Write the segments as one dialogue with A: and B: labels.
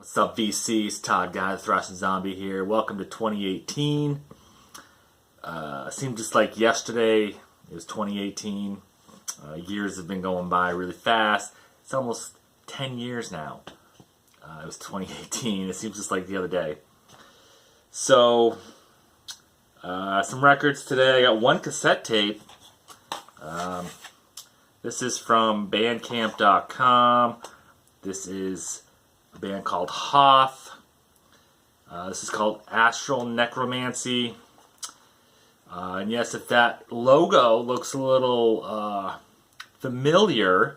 A: What's up, VC? It's Todd Guy, the Thrashing Zombie here. Welcome to 2018. Seemed just like yesterday. It was 2018. Years have been going by really fast. It's almost 10 years now. It was 2018. It seems just like the other day. So, some records today. I got one cassette tape. This is from Bandcamp.com. This is a band called Hoth. This is called Astral Necromancy. And yes, if that logo looks a little familiar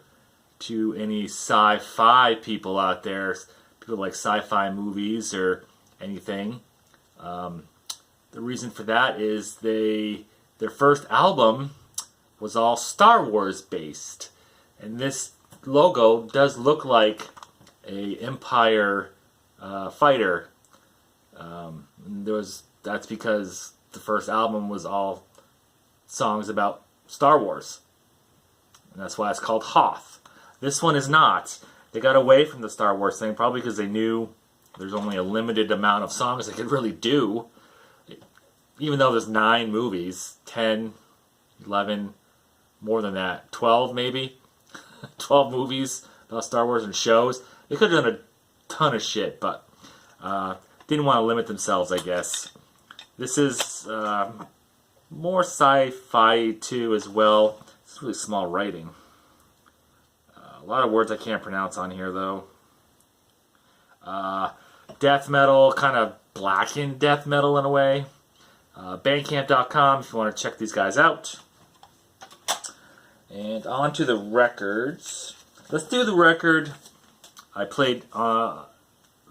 A: to any sci-fi people out there, people like sci-fi movies or anything, the reason for that is their first album was all Star Wars based. And this logo does look like a Empire fighter. That's because the first album was all songs about Star Wars, and that's why it's called Hoth. This one is not. They got away from the Star Wars thing probably because they knew there's only a limited amount of songs they could really do. Even though there's 9 movies, 10, 11, more than that, 12 maybe, 12 movies about Star Wars and shows. They could have done a ton of shit, but didn't want to limit themselves, I guess. This is more sci-fi too as well. It's really small writing. A lot of words I can't pronounce on here though. Death metal, kind of blackened death metal in a way. Bandcamp.com if you want to check these guys out. And on to the records. Let's do the record I played. The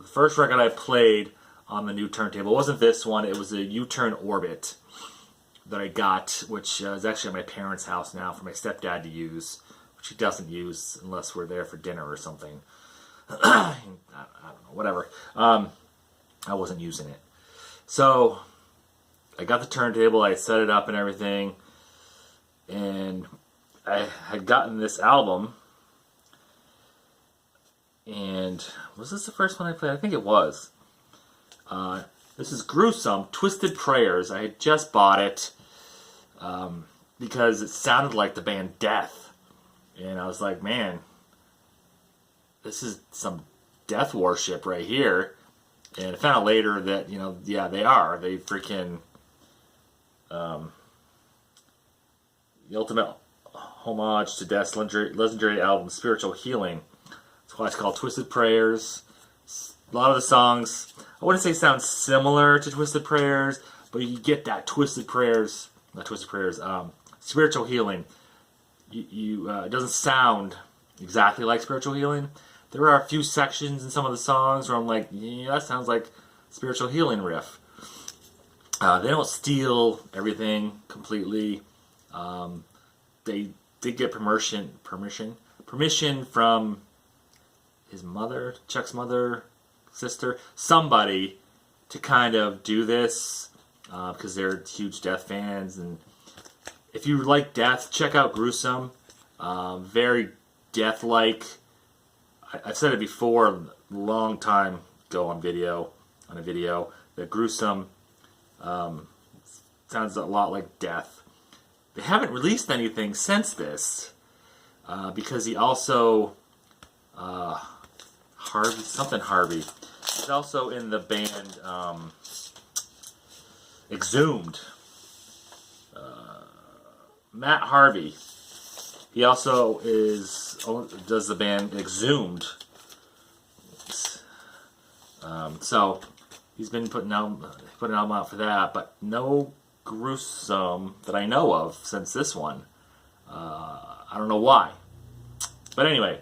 A: first record I played on the new turntable. It wasn't this one. It was a U-Turn Orbit that I got, which is actually at my parents' house now for my stepdad to use, which he doesn't use unless we're there for dinner or something. I don't know, whatever. I wasn't using it. So I got the turntable, I set it up and everything, and I had gotten this album. And was this the first one I played? I think it was. This is Gruesome, Twisted Prayers. I had just bought it because it sounded like the band Death. And I was like, man, this is some death worship right here. And I found out later that, yeah, they are. They freaking... the ultimate homage to Death's legendary album, Spiritual Healing. That's why it's called Twisted Prayers. A lot of the songs, I wouldn't say sound similar to Twisted Prayers, but you get that Spiritual Healing. It doesn't sound exactly like Spiritual Healing. There are a few sections in some of the songs where I'm like, yeah, that sounds like Spiritual Healing riff. They don't steal everything completely. They did get permission from his mother, Chuck's mother, sister, somebody to kind of do this because they're huge Death fans. And if you like Death, check out Gruesome. Very Death-like. I've said it before a long time ago on a video that Gruesome sounds a lot like Death. They haven't released anything since this because he also Harvey. He's also in the band Exhumed. Matt Harvey. He also does the band Exhumed. So he's been putting an album out for that, but no Gruesome that I know of since this one. I don't know why. But anyway,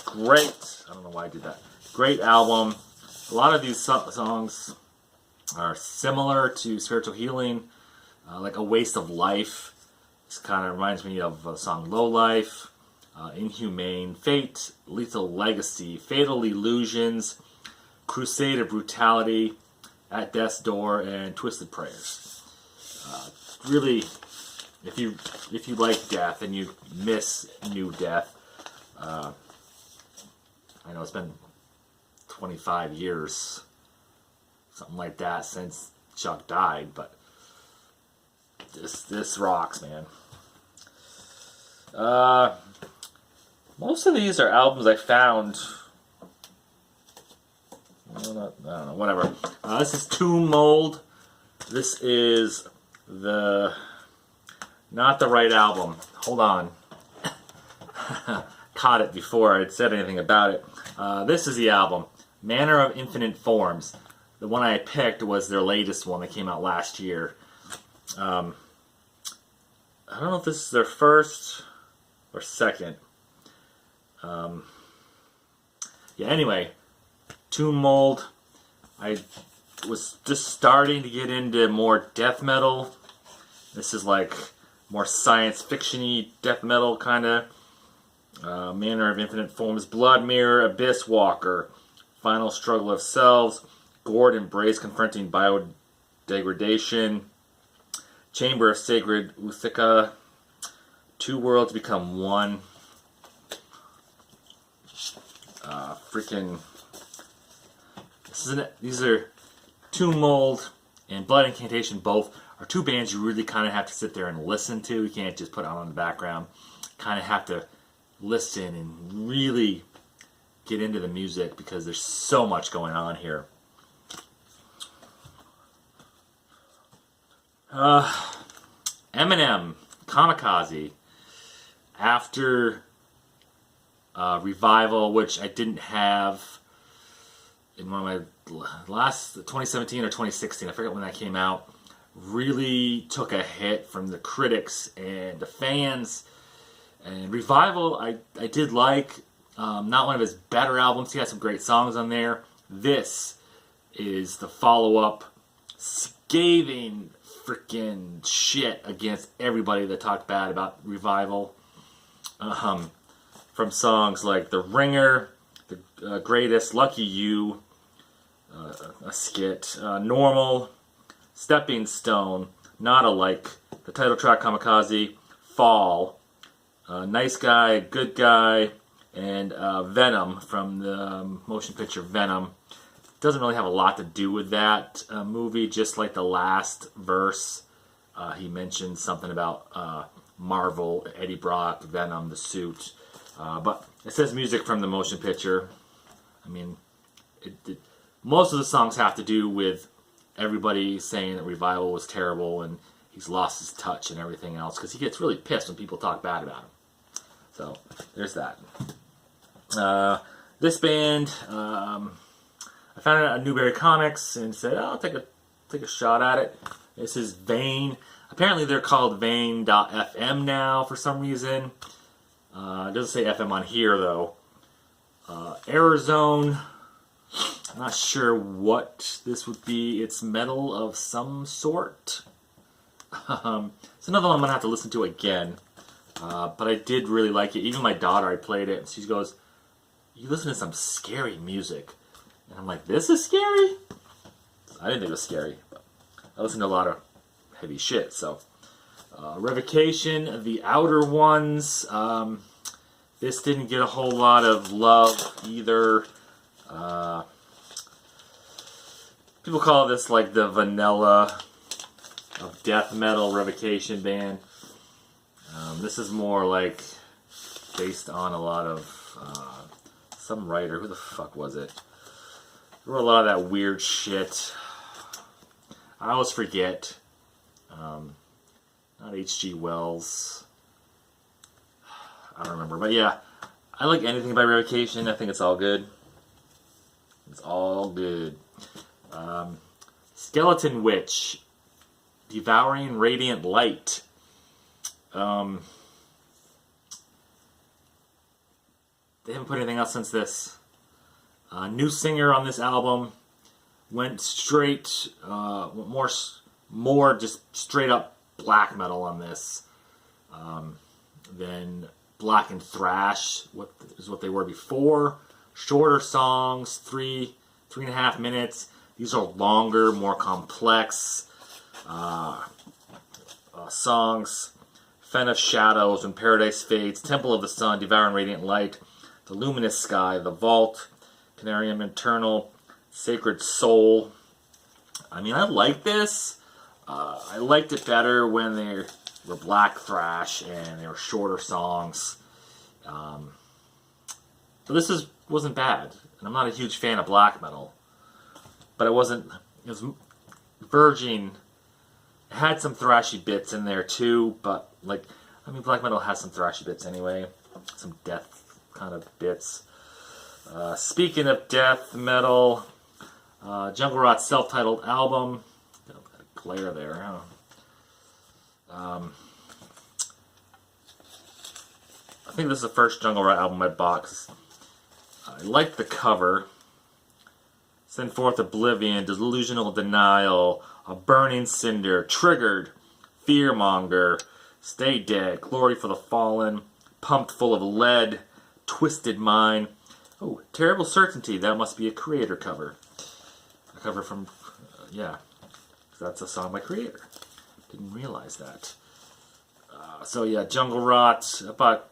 A: great. I don't know why I did that. Great album. A lot of these songs are similar to Spiritual Healing, like A Waste of Life. This kind of reminds me of the song Low Life, Inhumane, Fate, Lethal Legacy, Fatal Illusions, Crusade of Brutality, At Death's Door, and Twisted Prayers. Really, if you like Death and you miss new Death, I know it's been 25 years, something like that, since Chuck died. But this rocks, man. Most of these are albums I found. I don't know, whatever. This is Tomb Mold. This is not the right album. Hold on. Caught it before I'd said anything about it. This is the album, Manner of Infinite Forms. The one I picked was their latest one that came out last year. I don't know if this is their first or second. Yeah, anyway, Tomb Mold. I was just starting to get into more death metal. This is like more science fiction-y death metal kind of. Manner of Infinite Forms, Blood Mirror, Abyss Walker, Final Struggle of Selves, Gourd Embrace confronting biodegradation, Chamber of Sacred Uthika, Two Worlds Become One. These are Tomb Mold and Blood Incantation. Both are two bands you really kind of have to sit there and listen to. You can't just put on the background. Kind of have to listen and really get into the music because there's so much going on here. Eminem, Kamikaze. After Revival, which I didn't have in one of my last 2017 or 2016, I forget when that came out, really took a hit from the critics and the fans. And Revival, I did like. Not one of his better albums. He had some great songs on there. This is the follow-up, scathing freaking shit against everybody that talked bad about Revival. From songs like The Ringer, The Greatest, Lucky You, a skit, Normal, Stepping Stone, Not Alike, the title track Kamikaze, Fall, Nice Guy, Good Guy, and Venom from the motion picture Venom. Doesn't really have a lot to do with that movie, just like the last verse. He mentioned something about Marvel, Eddie Brock, Venom, the suit. But it says music from the motion picture. I mean, most of the songs have to do with everybody saying that Revival was terrible and he's lost his touch and everything else, because he gets really pissed when people talk bad about him. So, there's that. This band, I found it at Newberry Comics and said, oh, I'll take a shot at it. This is Vane. Apparently they're called Vane.fm now for some reason. It doesn't say FM on here, though. Error Zone. I'm not sure what this would be. It's metal of some sort. It's another one I'm going to have to listen to again. But I did really like it. Even my daughter, I played it, and she goes, you listen to some scary music. And I'm like, this is scary? I didn't think it was scary. But I listened to a lot of heavy shit, so... Revocation, The Outer Ones. This didn't get a whole lot of love either. People call this like the vanilla of death metal Revocation band. This is more like based on a lot of some writer. Who the fuck was it? There were a lot of that weird shit. I always forget. Not H.G. Wells. I don't remember. But yeah, I like anything by Revocation. I think it's all good. It's all good. Skeleton Witch. Devouring Radiant Light. They haven't put anything else since this. New singer on this album. Went straight, more just straight up black metal on this. Then Black and Thrash, what they were before. Shorter songs, 3.5 minutes. These are longer, more complex songs. Fen of Shadows, When Paradise Fades, Temple of the Sun, Devouring Radiant Light, The Luminous Sky, The Vault, Canarium Internal, Sacred Soul. I mean, I like this. I liked it better when they were black thrash and they were shorter songs. So this wasn't bad. And I'm not a huge fan of black metal. But it was verging. It had some thrashy bits in there too, but like, I mean, black metal has some thrashy bits anyway. Some death kind of bits. Speaking of death metal, Jungle Rot's self-titled album. Got a glare there. I think this is the first Jungle Rot album I bought 'cause I liked the cover. Send forth oblivion, delusional denial, a burning cinder, triggered, fearmonger, stay dead, glory for the fallen, pumped full of lead, twisted mind. Oh, terrible certainty. That must be a Creator cover. A cover from, yeah, that's a song by Creator. Didn't realize that. So yeah, Jungle Rot. I bought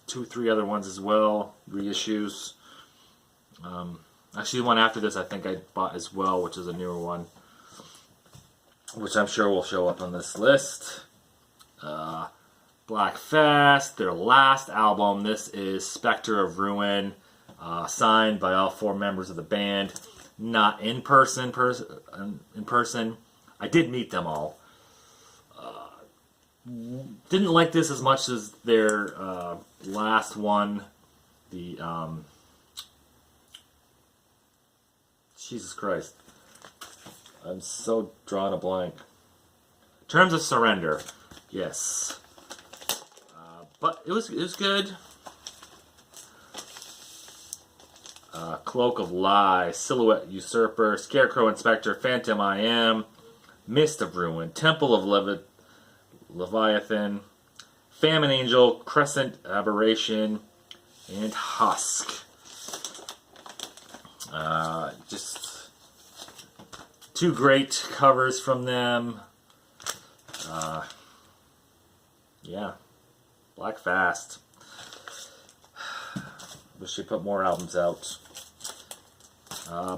A: 2 or 3 other ones as well, reissues. Actually, the one after this I think I bought as well, which is a newer one, which I'm sure will show up on this list. Black Fast, their last album. This is Spectre of Ruin, signed by all 4 members of the band. Not in person. I did meet them all. Didn't like this as much as their last one. The Jesus Christ, I'm so drawing a blank. Terms of Surrender, yes. But it was good. Cloak of Lie, Silhouette Usurper, Scarecrow Inspector, Phantom I Am, Mist of Ruin, Temple of Leviathan, Famine Angel, Crescent Aberration, and Husk. Just 2 great covers from them. Yeah, Black Fast. Wish they put more albums out.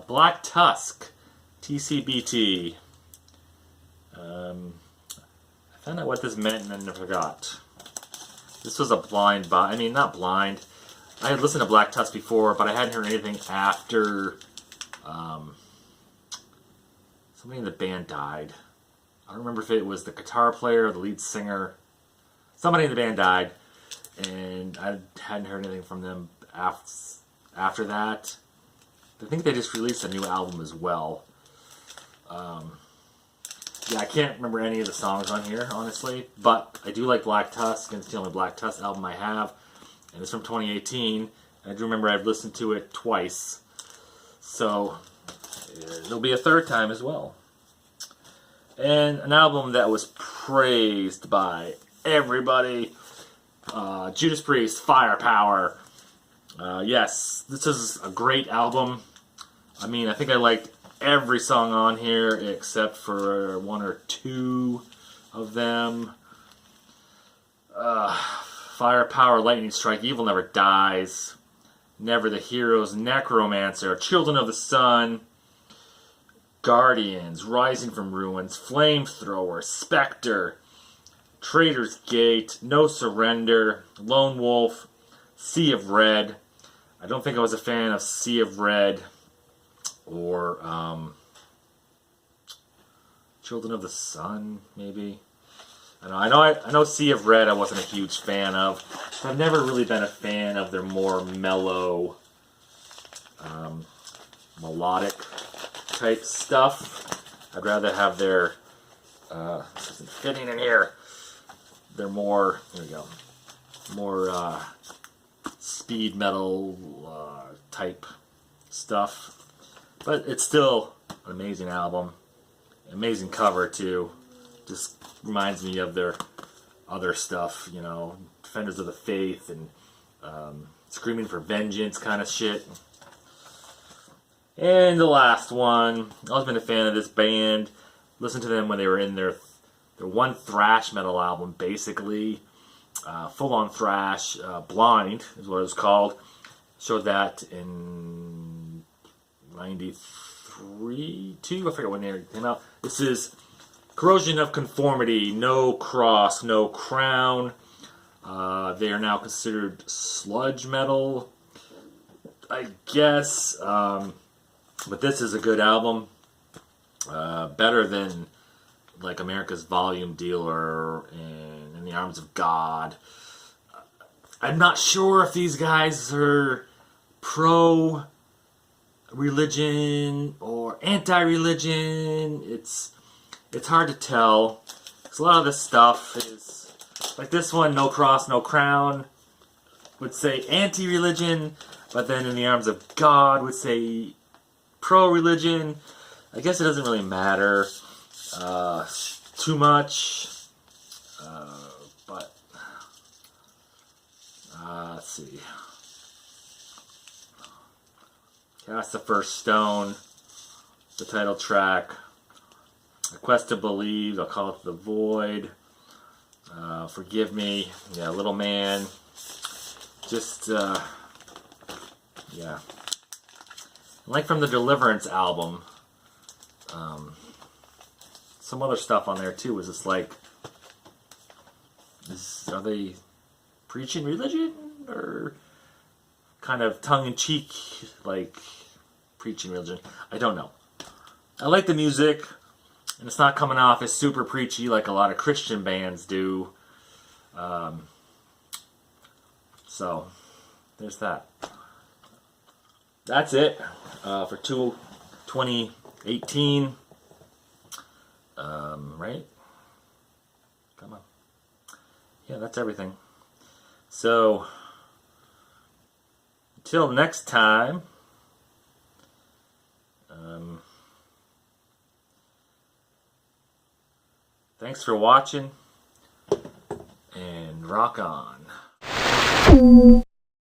A: Black Tusk, TCBT. I found out what this meant and then I forgot. This was a blind buy. I mean, not blind. I had listened to Black Tusk before, but I hadn't heard anything after somebody in the band died. I don't remember if it was the guitar player or the lead singer. Somebody in the band died, and I hadn't heard anything from them after that. I think they just released a new album as well. Yeah, I can't remember any of the songs on here, honestly, but I do like Black Tusk, and it's the only Black Tusk album I have, and it's from 2018. I do remember I've listened to it twice, so there'll be a 3rd time as well. And an album that was praised by everybody, Judas Priest, Firepower. Yes, this is a great album. I mean, I think I liked every song on here except for 1 or 2 of them. Firepower, Lightning Strike, Evil Never Dies, Never the Heroes, Necromancer, Children of the Sun, Guardians, Rising from Ruins, Flamethrower, Spectre, Traitor's Gate, No Surrender, Lone Wolf, Sea of Red. I don't think I was a fan of Sea of Red or Children of the Sun, maybe. I know Sea of Red I wasn't a huge fan of. I've never really been a fan of their more mellow, melodic type stuff. I'd rather have their, this isn't fitting in here, they're more, here we go, more speed metal type stuff. But it's still an amazing album. Amazing cover, too. Just reminds me of their other stuff, you know, Defenders of the Faith and Screaming for Vengeance kind of shit. And the last one, I've always been a fan of this band. Listened to them when they were in their one thrash metal album, basically. Full-on thrash. Blind is what it was called. Showed that in 93, 2, I forget when they came out. This is Corrosion of Conformity, No Cross, No Crown. They are now considered sludge metal, I guess. But this is a good album. Better than like America's Volume Dealer and In the Arms of God. I'm not sure if these guys are pro-religion or anti-religion. It's hard to tell. 'Cause a lot of this stuff is like this one, No Cross, No Crown, would say anti-religion, but then In the Arms of God would say pro-religion. I guess it doesn't really matter too much. But let's see. Cast the First Stone, the title track. A Quest to Believe, I'll call it The Void. Forgive Me, yeah, Little Man. Just, yeah. Like from the Deliverance album, some other stuff on there too was just like, are they preaching religion or kind of tongue-in-cheek like preaching religion? I don't know. I like the music, and it's not coming off as super preachy like a lot of Christian bands do. So there's that. That's it for 2018. Right? Come on. Yeah, that's everything. So, until next time, thanks for watching, and rock on.